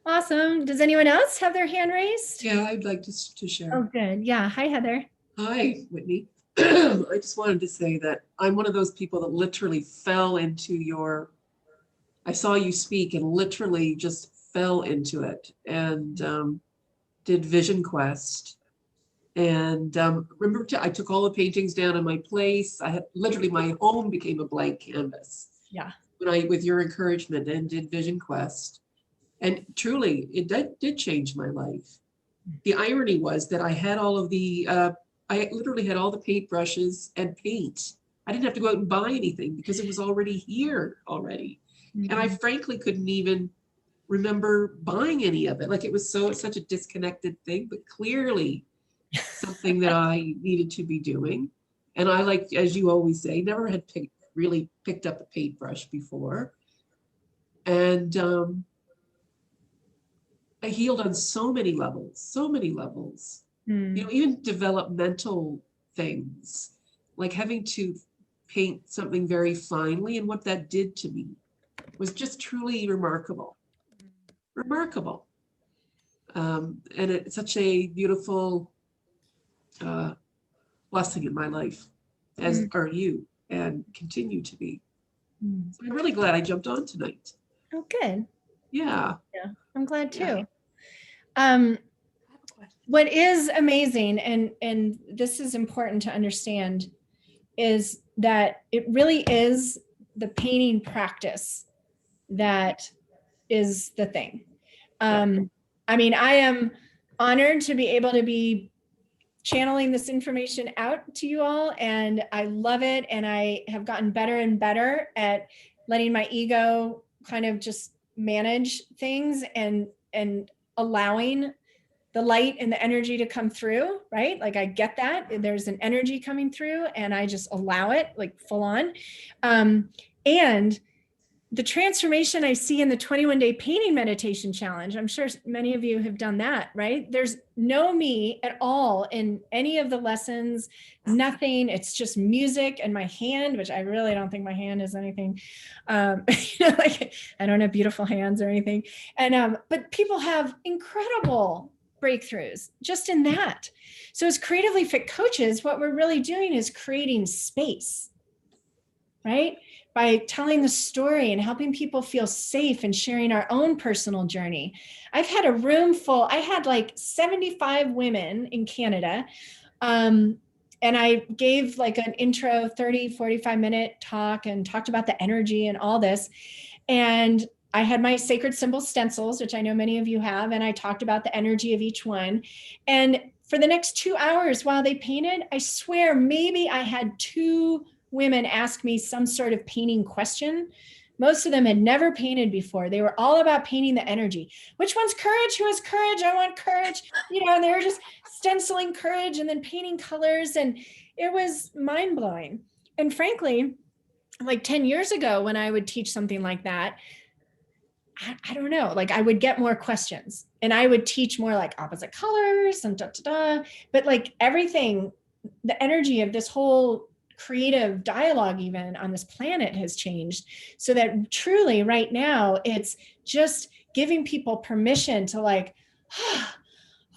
Awesome. Does anyone else have their hand raised? Yeah, I'd like to share. Oh, good. Yeah. Hi, Heather. Hi, Whitney. I just wanted to say that I'm one of those people that literally fell into I saw you speak and literally just fell into it, and did Vision Quest. And remember, I took all the paintings down in my place. I had literally, my home became a blank canvas. Yeah. With your encouragement, and did Vision Quest. And truly, it did change my life. The irony was that I had all of I literally had all the paintbrushes and paint. I didn't have to go out and buy anything because it was already here already. Mm-hmm. And I frankly couldn't even remember buying any of it. Like, it was such a disconnected thing, but clearly something that I needed to be doing. And I, like, as you always say, never had really picked up a paintbrush before. And I healed on so many levels, you know, even developmental things, like having to paint something very finely, and what that did to me was just truly remarkable. Remarkable. And it's such a beautiful blessing in my life, as are you, and continue to be. So I'm really glad I jumped on tonight. Oh, good. Yeah. Yeah, I'm glad too. Yeah. I have a question. What is amazing, and this is important to understand, is that it really is the painting practice that is the thing. I mean, I am honored to be able to be channeling this information out to you all, and I love it. And I have gotten better and better at letting my ego kind of just manage things and allowing the light and the energy to come through, right? Like I get that there's an energy coming through and I just allow it like full on. And the transformation I see in the 21-day painting meditation challenge, I'm sure many of you have done that, right? There's no me at all in any of the lessons, nothing. It's just music and my hand, which I really don't think my hand is anything. Like I don't have beautiful hands or anything. And, but people have incredible breakthroughs just in that. So as creatively fit coaches, what we're really doing is creating space, right? By telling the story and helping people feel safe and sharing our own personal journey. I've had a room full, I had like 75 women in Canada. And I gave like an intro 30, 45-minute talk and talked about the energy and all this. And I had my sacred symbol stencils, which I know many of you have, and I talked about the energy of each one. And for the next 2 hours while they painted, I swear maybe I had 2 women ask me some sort of painting question. Most of them had never painted before. They were all about painting the energy. Which one's courage? Who has courage? I want courage. You know, and they were just stenciling courage and then painting colors. And it was mind blowing. And frankly, like 10 years ago, when I would teach something like that, I don't know, like I would get more questions and I would teach more like opposite colors and but like everything, the energy of this whole creative dialogue even on this planet has changed, so that truly right now it's just giving people permission to like,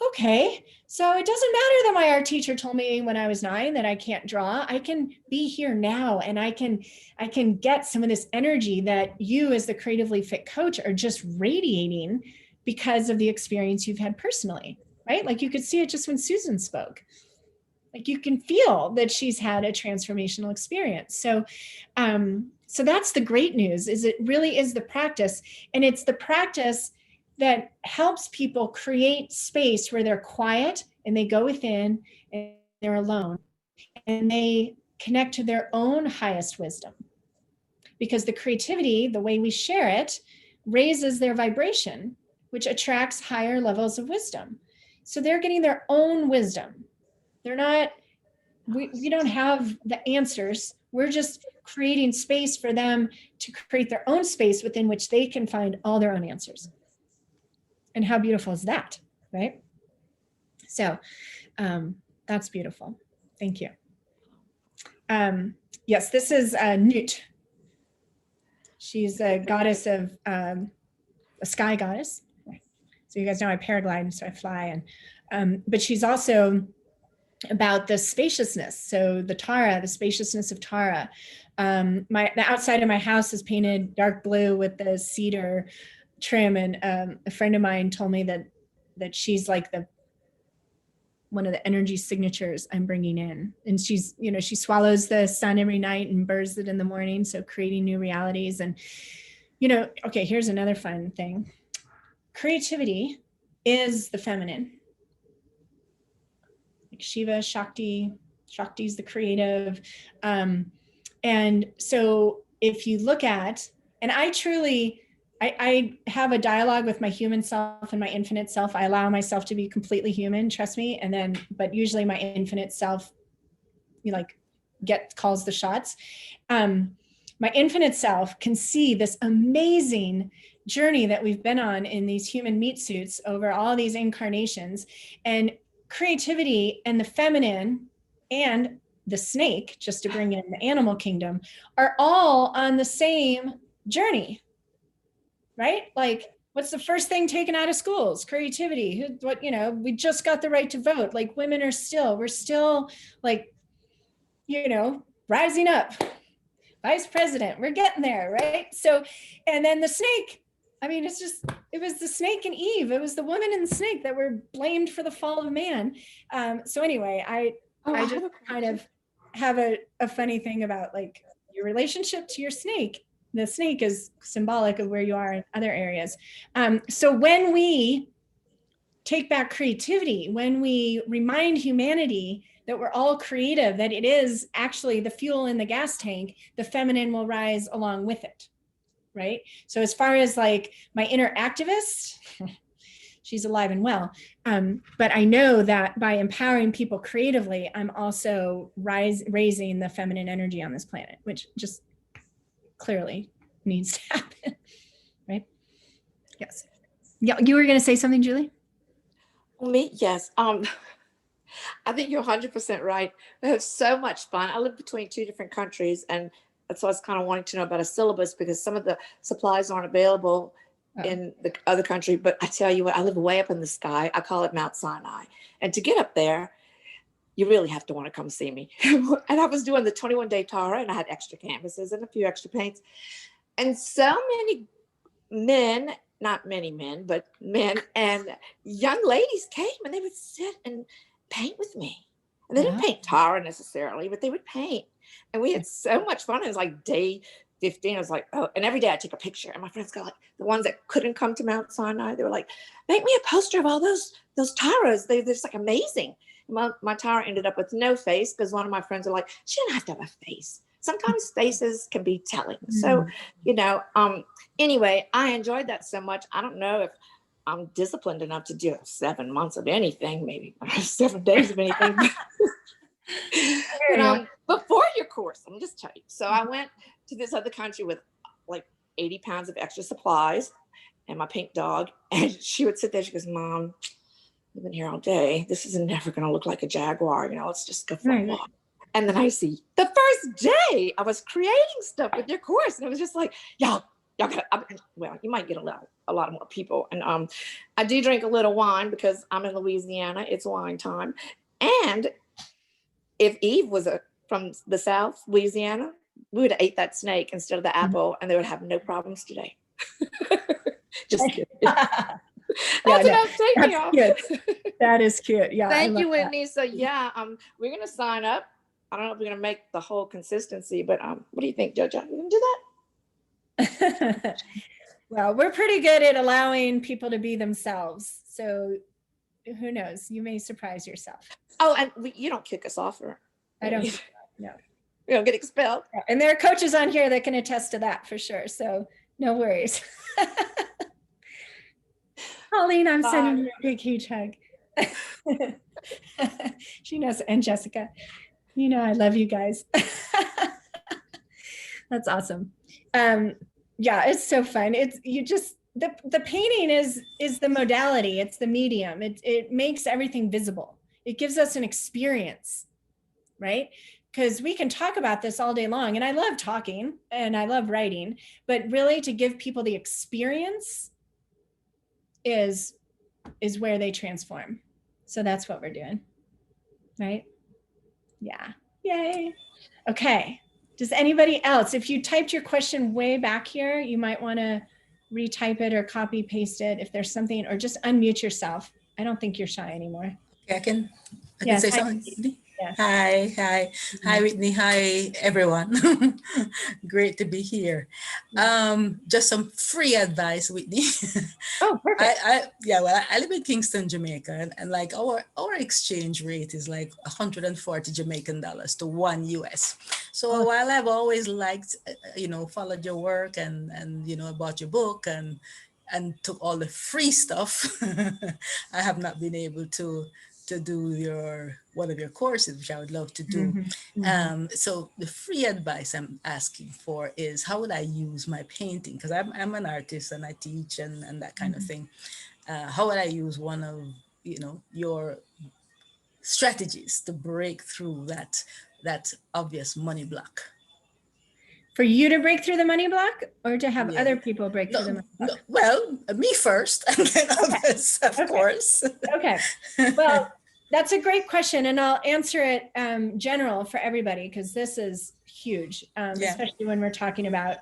okay, so it doesn't matter that my art teacher told me when I was 9 that I can't draw. I can be here now and I can get some of this energy that you as the creatively fit coach are just radiating because of the experience you've had personally, right? Like you could see it just when Susan spoke. Like you can feel that she's had a transformational experience. So, so that's the great news, is it really is the practice, and it's the practice that helps people create space where they're quiet and they go within and they're alone and they connect to their own highest wisdom. Because the creativity, the way we share it, raises their vibration, which attracts higher levels of wisdom. So they're getting their own wisdom. They're not, we don't have the answers. We're just creating space for them to create their own space within which they can find all their own answers. And how beautiful is that, right? So that's beautiful. Thank you. Yes, this is Nut. She's a goddess of, a sky goddess. So you guys know I paraglide, so I fly. And but she's also about the spaciousness. So the Tara, the spaciousness of Tara. The outside of my house is painted dark blue with the cedar trim, and a friend of mine told me that she's like one of the energy signatures I'm bringing in. And she's, you know, she swallows the sun every night and births it in the morning. So creating new realities. And, you know, okay, here's another fun thing. Creativity is the feminine. Like Shiva, Shakti's the creative. And so if you look at, and I have a dialogue with my human self and my infinite self. I allow myself to be completely human, trust me. And then, but usually my infinite self, you like calls the shots. My infinite self can see this amazing journey that we've been on in these human meat suits over all these incarnations, and creativity and the feminine and the snake, just to bring in the animal kingdom, are all on the same journey, right? Like, what's the first thing taken out of schools? Creativity. We just got the right to vote. Like, we're still like, rising up. Vice president, we're getting there, right? So, and then the snake, it was the snake and Eve. It was the woman and the snake that were blamed for the fall of man. So anyway, I just kind of have a funny thing about like your relationship to your snake. The snake is symbolic of where you are in other areas. So when we take back creativity, when we remind humanity that we're all creative, that it is actually the fuel in the gas tank, the feminine will rise along with it, right? So as far as like my inner activist, she's alive and well. But I know that by empowering people creatively, I'm also raising the feminine energy on this planet, which just clearly needs to happen, right? Yes. Yeah, you were going to say something, Julie? Me? Yes. I think you're 100% right. We have so much fun. I live between two different countries, and so I was kind of wanting to know about a syllabus because some of the supplies aren't available in the other country. But I tell you what, I live way up in the sky. I call it Mount Sinai. And to get up there, you really have to want to come see me. And I was doing the 21-day Tara, and I had extra canvases and a few extra paints. And so many men, not many men, but men and young ladies came, and they would sit and paint with me. And they didn't paint Tara necessarily, but they would paint. And we had so much fun. It was like day 15. I was like, oh, and every day I take a picture. And my friends got like, the ones that couldn't come to Mount Sinai, they were like, make me a poster of all those Taras. They're just like amazing. And my Tara ended up with no face because one of my friends are like, she didn't have to have a face. Sometimes faces can be telling. So, anyway, I enjoyed that so much. I don't know if I'm disciplined enough to do 7 months of anything, maybe 7 days of anything. But before your course, I'm just telling you. So I went to this other country with like 80 pounds of extra supplies and my pink dog. And she would sit there. She goes, Mom, I've been here all day. This is never going to look like a jaguar. Let's just go for a walk. And then I see the first day I was creating stuff with your course. And it was just like, y'all got, well, you might get a lot more people. And I do drink a little wine because I'm in Louisiana. It's wine time. And if Eve was from the South, Louisiana, we would have ate that snake instead of the apple, and they would have no problems today. Just kidding. That's what I'm saying, y'all. Cute. That is cute. Yeah. Thank you, Whitney. So yeah, we're gonna sign up. I don't know if we're gonna make the whole consistency, but what do you think, JoJo? You gonna do that? Well, we're pretty good at allowing people to be themselves. So who knows? You may surprise yourself. Oh, and you don't kick us off, or I don't. No. We don't get expelled. And there are coaches on here that can attest to that for sure. So no worries. Pauline, I'm sending you a big, huge hug. She knows, and Jessica, I love you guys. That's awesome. Yeah, it's so fun. It's the painting is the modality. It's the medium. It makes everything visible. It gives us an experience, right? Because we can talk about this all day long, and I love talking and I love writing, but really to give people the experience is where they transform. So that's what we're doing, right? Yeah. Yay. Okay. Does anybody else, if you typed your question way back here, you might want to retype it or copy paste it if there's something, or just unmute yourself. I don't think you're shy anymore. Okay, I can say something. Yes. Hi, Whitney. Hi, everyone. Great to be here. Just some free advice, Whitney. Oh, perfect. I live in Kingston, Jamaica, and like our exchange rate is like 140 Jamaican dollars to $1 US. So while I've always liked, followed your work and bought your book and took all the free stuff, I have not been able to to do one of your courses, which I would love to do. Mhm, mhm. So the free advice I'm asking for is how would I use my painting? Because I'm an artist and I teach and that kind of Mhm. thing. How would I use one of your strategies to break through that obvious money block? For you to break through the money block, or to have Yeah. other people break through the No, money no, block? well, me first, and then Okay. others, of Okay. course. Okay. Well, that's a great question, and I'll answer it general for everybody, because this is huge, Yeah. especially when we're talking about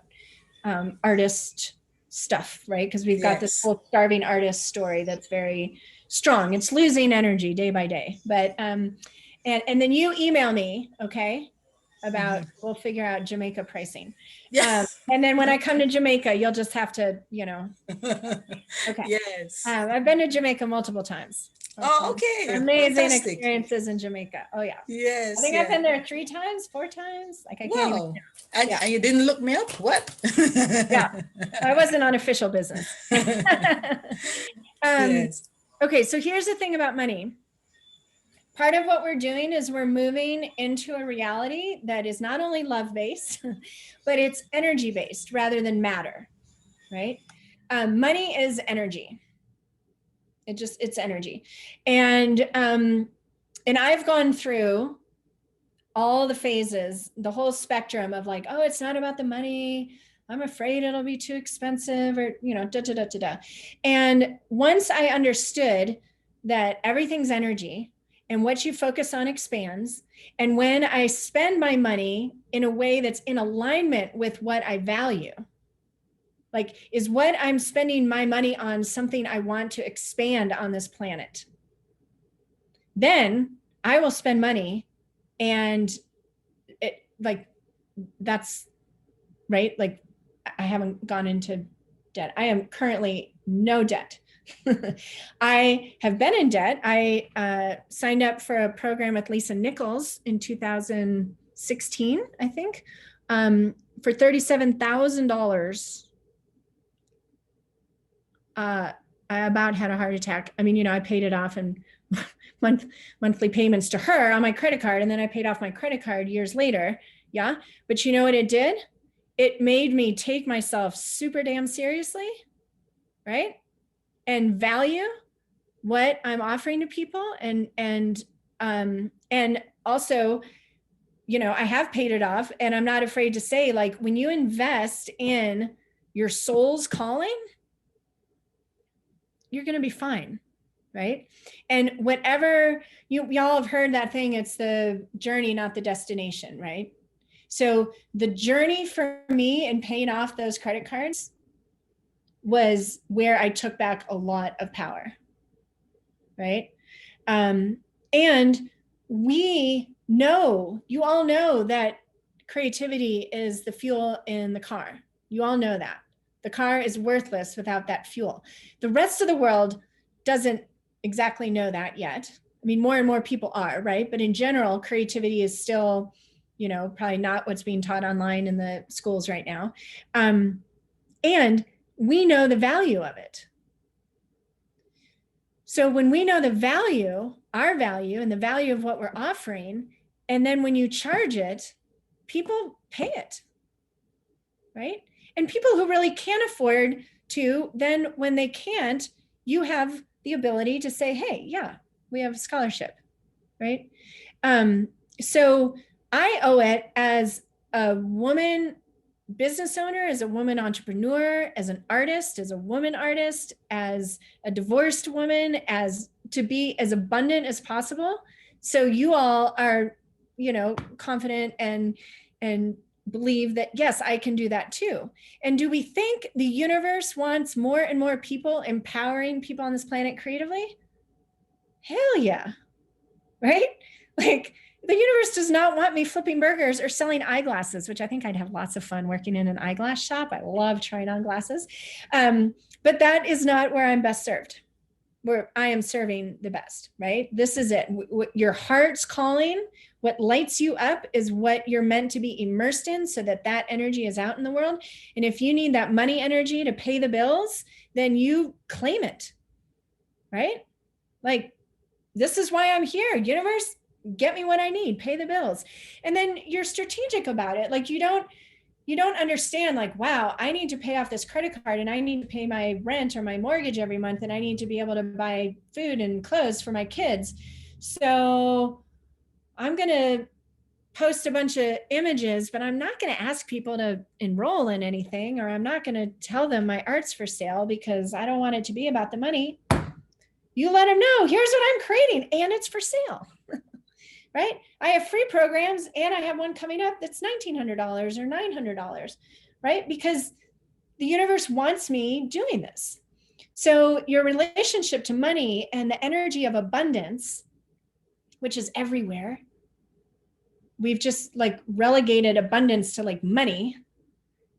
artist stuff, right? Because we've got this Yes. whole starving artist story that's very strong. It's losing energy day by day. But and then you email me, okay, about we'll figure out Jamaica pricing. Yeah. And then when I come to Jamaica, you'll just have to, okay. Yes. I've been to Jamaica multiple times. Oh, okay. Amazing Fantastic. experiences in Jamaica. Oh yeah. I Yes. think I've Yeah. been there 3 times, 4 times. Like I can't even Wow. count. And, Yeah. and you didn't look me up? What? Yeah. I wasn't on official business. Yes. Okay, so here's the thing about money. Part of what we're doing is we're moving into a reality that is not only love-based, but it's energy-based rather than matter, right? Money is energy. It's energy. And I've gone through all the phases, the whole spectrum of like, oh, it's not about the money. I'm afraid it'll be too expensive, or, da, da, da, da, da. And once I understood that everything's energy and what you focus on expands, and when I spend my money in a way that's in alignment with what I value, like, is what I'm spending my money on something I want to expand on this planet, then I will spend money. And that's right. Like, I haven't gone into debt. I am currently no debt. I have been in debt. I signed up for a program with Lisa Nichols in 2016, I think, for $37,000. I about had a heart attack. I mean, I paid it off in monthly payments to her on my credit card, and then I paid off my credit card years later. Yeah. But you know what it did? It made me take myself super damn seriously, right? And value what I'm offering to people. And also, I have paid it off, and I'm not afraid to say, like, when you invest in your soul's calling, you're going to be fine. Right. And whatever y'all have heard that thing, it's the journey, not the destination. Right. So the journey for me in paying off those credit cards was where I took back a lot of power. Right. And you all know that creativity is the fuel in the car. You all know that. The car is worthless without that fuel. The rest of the world doesn't exactly know that yet. I mean, more and more people are, right? But in general, creativity is still, probably not what's being taught online in the schools right now. And we know the value of it. So when we know the value, our value, and the value of what we're offering, and then when you charge it, people pay it, right? And people who really can't afford to, then when they can't, you have the ability to say, hey, yeah, we have a scholarship, right? So I owe it as a woman business owner, as a woman entrepreneur, as an artist, as a woman artist, as a divorced woman, as to be as abundant as possible. So you all are, confident and believe that, yes, I can do that too. And do we think the universe wants more and more people empowering people on this planet creatively? Hell yeah. Right? Like, the universe does not want me flipping burgers or selling eyeglasses, which I think I'd have lots of fun working in an eyeglass shop. I love trying on glasses. But that is not where I'm best served, where I am serving the best, right? This is it. Your heart's calling, what lights you up is what you're meant to be immersed in, so that energy is out in the world. And if you need that money energy to pay the bills, then you claim it, right? Like, this is why I'm here. Universe, get me what I need, pay the bills. And then you're strategic about it. Like you don't understand like, wow, I need to pay off this credit card and I need to pay my rent or my mortgage every month. And I need to be able to buy food and clothes for my kids. So I'm going to post a bunch of images, but I'm not going to ask people to enroll in anything, or I'm not going to tell them my art's for sale because I don't want it to be about the money. You let them know, here's what I'm creating and it's for sale, right? I have free programs and I have one coming up that's $1,900 or $900, right? Because the universe wants me doing this. So your relationship to money and the energy of abundance, which is everywhere, we've just like relegated abundance to like money.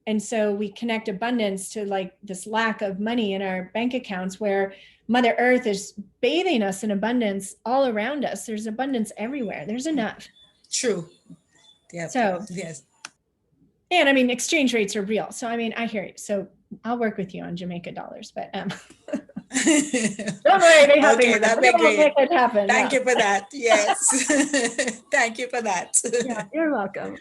And so we connect abundance to like this lack of money in our bank accounts, where Mother Earth is bathing us in abundance all around us. There's abundance everywhere. There's enough. True. Yeah. So, yes. and I mean, exchange rates are real. So, I mean, I hear you. So I'll work with you on Jamaica dollars, but don't worry, they have Okay, that'd be great. make it happen. Thank Yeah. you for that. Yes. Thank you for that. Yeah, you're welcome.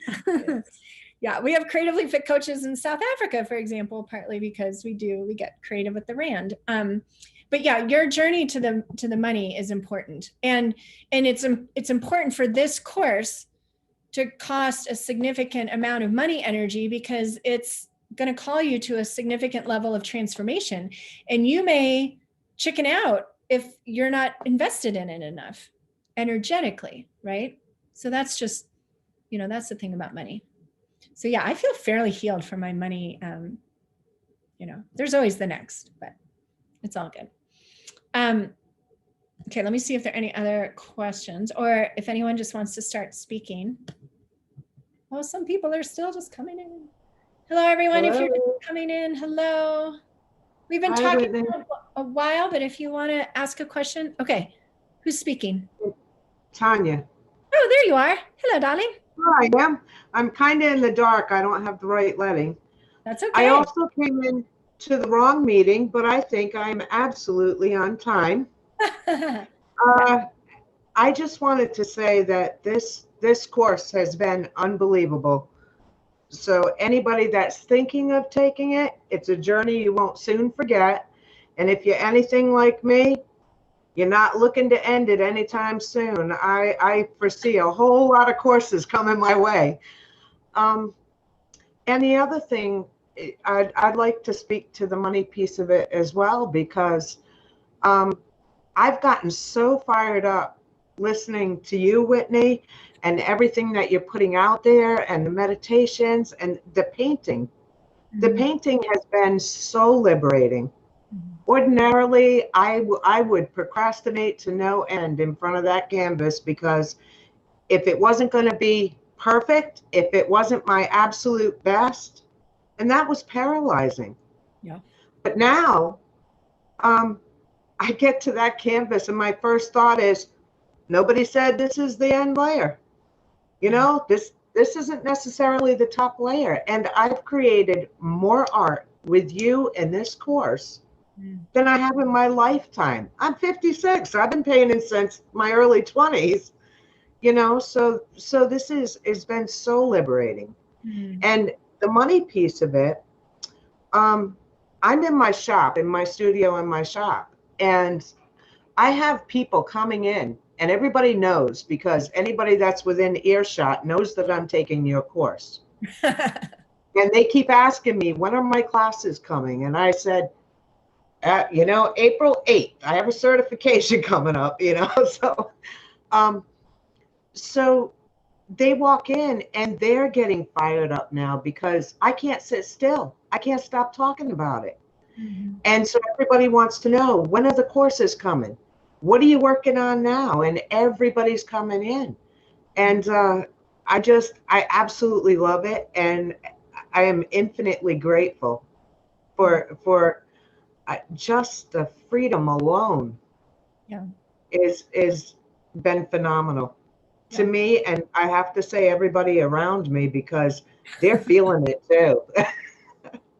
Yeah, we have creatively fit coaches in South Africa, for example, partly because we get creative with the rand. But yeah, your journey to the money is important, and it's important for this course to cost a significant amount of money energy, because it's going to call you to a significant level of transformation, and you may chicken out if you're not invested in it enough energetically, right? So that's just, that's the thing about money. So yeah, I feel fairly healed from my money. There's always the next, but it's all good. Okay, let me see if there are any other questions, or if anyone just wants to start speaking. Oh, some people are still just coming in. Hello, everyone. Hello. If you're just coming in, hello. We've been talking for a while, but if you want to ask a question, okay. Who's speaking? Tanya. Oh, there you are. Hello, darling. Here I am. I'm kind of in the dark. I don't have the right lighting. That's okay. I also came in to the wrong meeting, but I think I'm absolutely on time. I just wanted to say that this course has been unbelievable. So anybody that's thinking of taking it, it's a journey you won't soon forget. And if you're anything like me, you're not looking to end it anytime soon. I foresee a whole lot of courses coming my way. And the other thing, I'd like to speak to the money piece of it as well, because I've gotten so fired up listening to you, Whitney, and everything that you're putting out there, and the meditations and the painting. Mm-hmm. The painting has been so liberating. Mm-hmm. Ordinarily, I would procrastinate to no end in front of that canvas, because if it wasn't going to be perfect, if it wasn't my absolute best, and that was paralyzing. Yeah. But now, I get to that canvas and my first thought is, nobody said this is the end layer. This isn't necessarily the top layer. And I've created more art with you in this course than I have in my lifetime. I'm 56. I've been painting since my early 20s. So this has been so liberating. And the money piece of it, I'm in my shop, in my studio, in my shop, and I have people coming in, and everybody knows, because anybody that's within earshot knows that I'm taking your course. And they keep asking me, when are my classes coming? And I said, April 8th, I have a certification coming up, so they walk in and they're getting fired up now, because I can't sit still. I can't stop talking about it. Mm-hmm. And so everybody wants to know, when are the courses coming? What are you working on now? And everybody's coming in. And I absolutely love it. And I am infinitely grateful for just the freedom alone. Yeah, is been phenomenal. To me, and I have to say everybody around me, because they're feeling it too.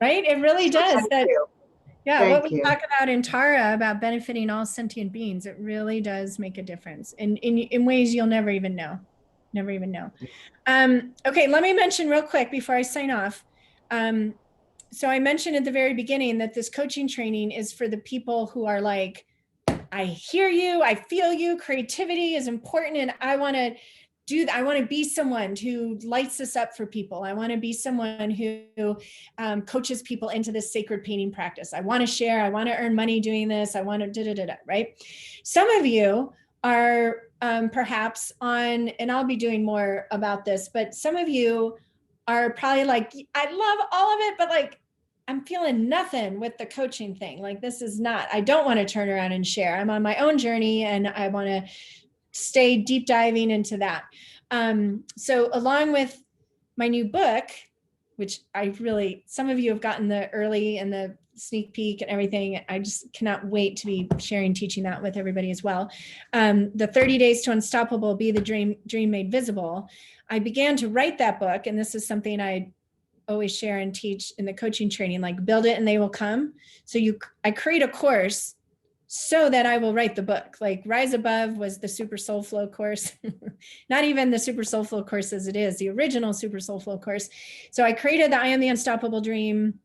Right? It really does. Yeah, what Thank we you. talk about in Tara about benefiting all sentient beings, it really does make a difference in ways you'll never even know. Never even know. Okay, let me mention real quick before I sign off. So I mentioned at the very beginning that this coaching training is for the people who are like, I hear you, I feel you, creativity is important, and I want to be someone who lights this up for people. I want to be someone who coaches people into this sacred painting practice. I want to share, I want to earn money doing this. I want to right? Some of you are perhaps on, and I'll be doing more about this, but some of you are probably like, I love all of it, but like, I'm feeling nothing with the coaching thing. Like, this is not, I don't want to turn around and share. I'm on my own journey and I want to stay deep diving into that. So along with my new book, which I really, some of you have gotten the early and the sneak peek and everything. I just cannot wait to be sharing, teaching that with everybody as well. The 30 Days to Unstoppable, Be the Dream Made Visible. I began to write that book, and this is something I always share and teach in the coaching training, like build it and they will come. So I create a course so that I will write the book. Like Rise Above was the Super Soul Flow course, not even the Super Soul Flow course as it is, the original Super Soul Flow course. So I created the I Am the Unstoppable Dream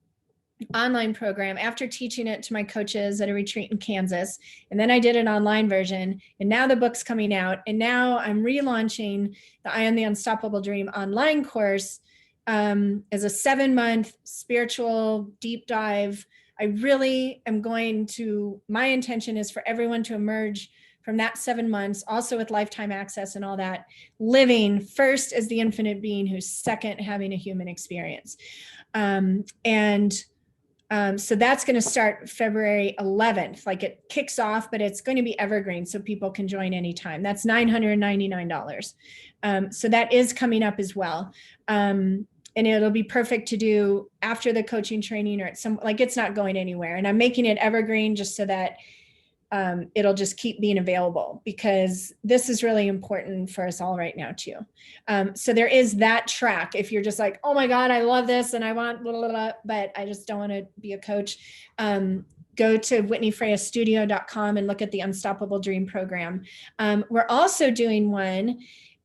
online program after teaching it to my coaches at a retreat in Kansas. And then I did an online version, and now the book's coming out. And now I'm relaunching the I Am the Unstoppable Dream online course as a 7-month spiritual deep dive. I really am going to, my intention is for everyone to emerge from that 7 months, also with lifetime access and all that, living first as the infinite being, who's second having a human experience. So that's going to start February 11th. Like, it kicks off, but it's going to be evergreen, so people can join anytime. That's $999. So that is coming up as well. And it'll be perfect to do after the coaching training or at some, like, it's not going anywhere. And I'm making it evergreen just so that it'll just keep being available, because this is really important for us all right now too. So there is that track. If you're just like, oh my God, I love this and I want blah, blah, blah, but I just don't want to be a coach, go to whitneyfreyastudio.com and look at the Unstoppable Dream program. We're also doing one,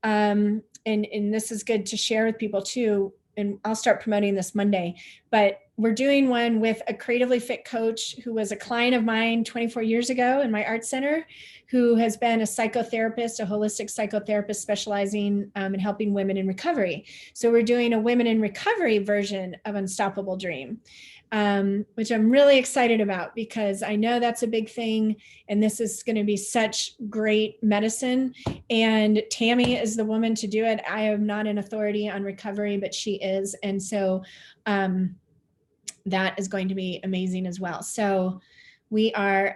and this is good to share with people too, and I'll start promoting this Monday, but we're doing one with a creatively fit coach who was a client of mine 24 years ago in my art center, who has been a psychotherapist, a holistic psychotherapist specializing in helping women in recovery. So we're doing a women in recovery version of Unstoppable Dream, which I'm really excited about, because I know that's a big thing. And this is going to be such great medicine. And Tammy is the woman to do it. I am not an authority on recovery, but she is. And so that is going to be amazing as well. So we are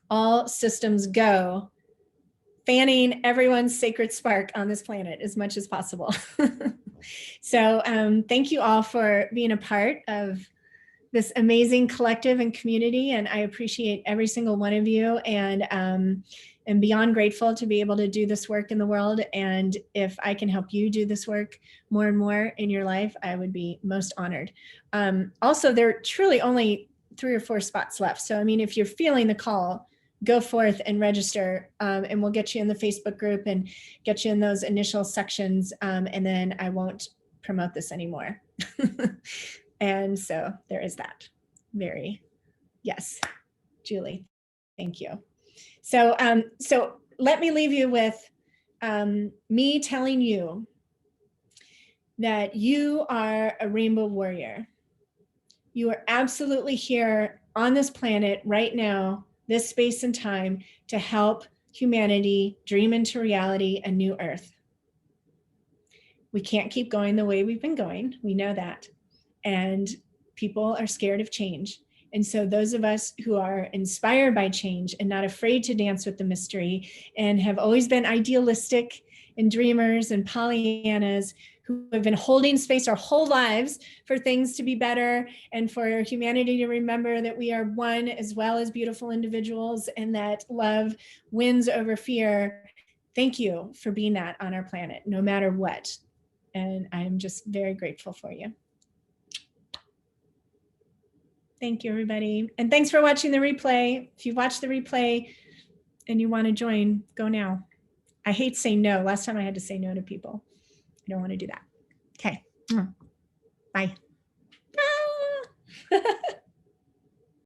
all systems go, fanning everyone's sacred spark on this planet as much as possible. So thank you all for being a part of this amazing collective and community. And I appreciate every single one of you, and am beyond grateful to be able to do this work in the world. And if I can help you do this work more and more in your life, I would be most honored. Also, there are truly only 3 or 4 spots left. So, I mean, if you're feeling the call, go forth and register, and we'll get you in the Facebook group and get you in those initial sections. And then I won't promote this anymore. And so there is that. Yes, Julie, thank you. So let me leave you with me telling you that you are a rainbow warrior. You are absolutely here on this planet right now, this space and time, to help humanity dream into reality a new earth. We can't keep going the way we've been going. We know that. And people are scared of change. And so those of us who are inspired by change and not afraid to dance with the mystery, and have always been idealistic and dreamers and Pollyannas, who have been holding space our whole lives for things to be better and for humanity to remember that we are one as well as beautiful individuals, and that love wins over fear. Thank you for being that on our planet, no matter what. And I'm just very grateful for you. Thank you, everybody. And thanks for watching the replay. If you watch the replay and you want to join, go now. I hate saying no. Last time I had to say no to people. I don't want to do that. Okay. Bye. Ah.